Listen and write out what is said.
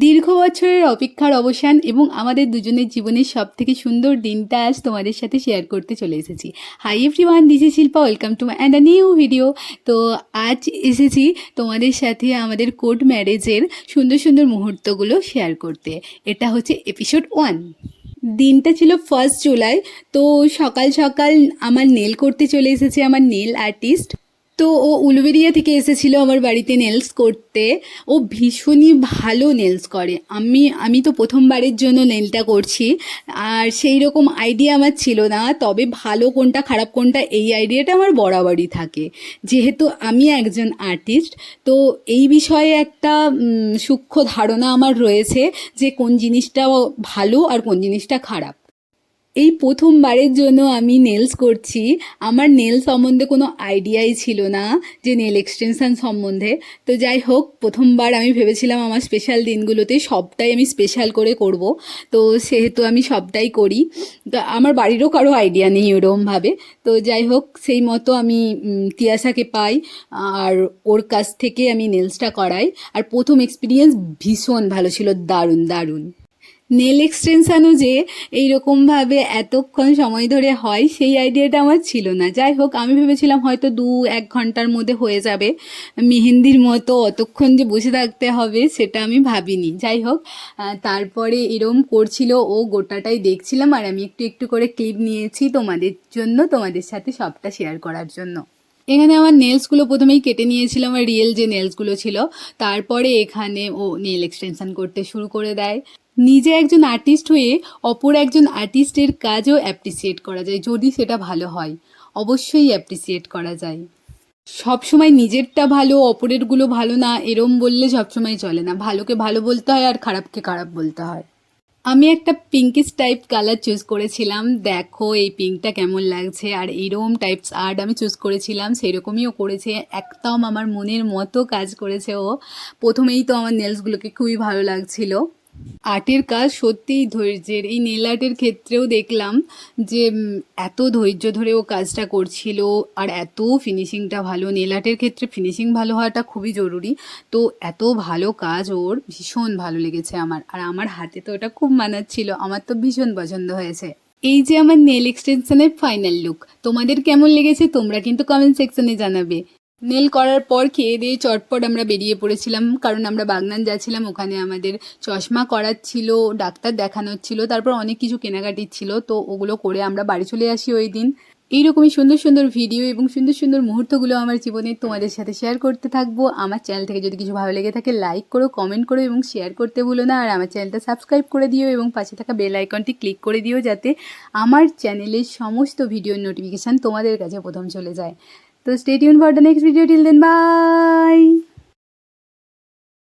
দীর্ঘ বছরের অপেক্ষার অবসান এবং আমাদের দুজনের জীবনের সবথেকে সুন্দর দিনটা আজ তোমাদের সাথে শেয়ার করতে চলে এসেছি। Hi everyone, this is Shilpa, welcome to my and a new video. তো আজ এসেছি তোমাদের সাথে আমাদের কোর্ট ম্যারেজের সুন্দর সুন্দর মুহূর্তগুলো শেয়ার করতে। এটা হচ্ছে এপিসোড 1। দিনটা ছিল 1 জুলাই। তো সকাল সকাল আমার নেল করতে চলে এসেছে আমার নেল আর্টিস্ট। তো ও উলুবেড়িয়া থেকে এসেছিলো আমার বাড়িতে নেলস করতে। ও ভীষণই ভালো নেলস করে। আমি তো প্রথমবারের জন্য নেলটা করছি, আর সেই রকম আইডিয়া আমার ছিল না। তবে ভালো কোনটা খারাপ কোনটা এই আইডিয়াটা আমার বরাবরই থাকে, যেহেতু আমি একজন আর্টিস্ট। তো এই বিষয়ে একটা সূক্ষ্ম ধারণা আমার রয়েছে যে কোন জিনিসটা ভালো আর কোন জিনিসটা খারাপ। এই প্রথমবারের জন্য আমি নেলস করছি। আমার নেল সম্বন্ধে কোনো আইডিয়াই ছিল না, যে নেল এক্সটেনশান সম্বন্ধে। তো যাই হোক, প্রথমবার আমি ভেবেছিলাম আমার স্পেশাল দিনগুলোতে সবটাই আমি স্পেশাল করে করব। তো সেহেতু আমি সবটাই করি। তো আমার বাড়িরও কারো আইডিয়া নেই ওরকমভাবে। তো যাই হোক, সেই মতো আমি তিয়াশাকে পাই, আর ওর কাছ থেকে আমি নেলসটা করাই। আর প্রথম এক্সপিরিয়েন্স ভীষণ ভালো ছিল, দারুণ দারুণ। নেল এক্সটেনশানও যে এইরকমভাবে এতক্ষণ সময় ধরে হয় সেই আইডিয়াটা আমার ছিল না। যাই হোক, আমি ভেবেছিলাম হয়তো 2-1 ঘন্টার মধ্যে হয়ে যাবে। মেহেন্দির মতো অতক্ষণ যে বসে থাকতে হবে সেটা আমি ভাবিনি। যাই হোক, তারপরে এরম করছিল, ও গোটাটাই দেখছিলাম, আর আমি একটু একটু করে ক্লিপ নিয়েছি তোমাদের জন্য, তোমাদের সাথে সবটা শেয়ার করার জন্য। এখানে আমার নেলসগুলো প্রথমেই কেটে নিয়েছিলাম, আমার রিয়েল যে নেলসগুলো ছিল। তারপরে এখানে ও নেল এক্সটেনশান করতে শুরু করে দেয়। নিজে একজন আর্টিস্ট হয়ে অপর একজন আর্টিস্টের কাজও অ্যাপ্রিসিয়েট করা যায়, যদি সেটা ভালো হয়। অবশ্যই অ্যাপ্রিসিয়েট করা যায়। সবসময় নিজেরটা ভালো অপরেরগুলো ভালো না এরম বললে সবসময় চলে না। ভালোকে ভালো বলতে হয় আর খারাপকে খারাপ বলতে হয়। আমি একটা পিঙ্কিশ টাইপ কালার চুজ করেছিলাম। দেখো এই পিঙ্কটা কেমন লাগছে। আর এইরকম টাইপস আর্ট আমি চুজ করেছিলাম, সেই রকমই ও করেছে। একদম আমার মনের মতো কাজ করেছে ও। প্রথমেই তো আমার নেলসগুলোকে খুবই ভালো লাগছিল। আর্টের কাজ সত্যিই ধৈর্যের। এই নেল আর্টের ক্ষেত্রেও দেখলাম যে এত ধৈর্য ধরে ও কাজটা করছিল, আর এত ফিনিশিংটা ভালো। নেল আর্টের ক্ষেত্রে ফিনিশিং ভালো হওয়াটা খুবই জরুরি। তো এত ভালো কাজ ওর, ভীষণ ভালো লেগেছে আমার। আর আমার হাতে তো ওটা খুব মানাচ্ছিল, আমার তো ভীষণ পছন্দ হয়েছে। এই যে আমার নেল এক্সটেনশনের ফাইনাল লুক, তোমাদের কেমন লেগেছে তোমরা কিন্তু কমেন্ট সেকশনে জানাবে। নেল করার পর খেয়ে দিয়ে চটপট আমরা বেরিয়ে পড়েছিলাম, কারণ আমরা বাগনান যাচ্ছিলাম। ওখানে আমাদের চশমা করাচ্ছিল, ডাক্তার দেখানোর ছিল, তারপর অনেক কিছু কেনাকাটির ছিল। তো ওগুলো করে আমরা বাড়ি চলে আসি ওই দিন। এইরকমই সুন্দর সুন্দর ভিডিও এবং সুন্দর সুন্দর মুহূর্তগুলো আমার জীবনে তোমাদের সাথে শেয়ার করতে থাকবো। আমার চ্যানেল থেকে যদি কিছু ভালো লেগে থাকে লাইক করো, কমেন্ট করো এবং শেয়ার করতে ভুলো না। আর আমার চ্যানেলটা সাবস্ক্রাইব করে দিও এবং পাশে থাকা বেল আইকনটি ক্লিক করে দিও, যাতে আমার চ্যানেলের সমস্ত ভিডিওর নোটিফিকেশান তোমাদের কাছে প্রথম চলে যায়। তো stay tune for the next video. Till then, by.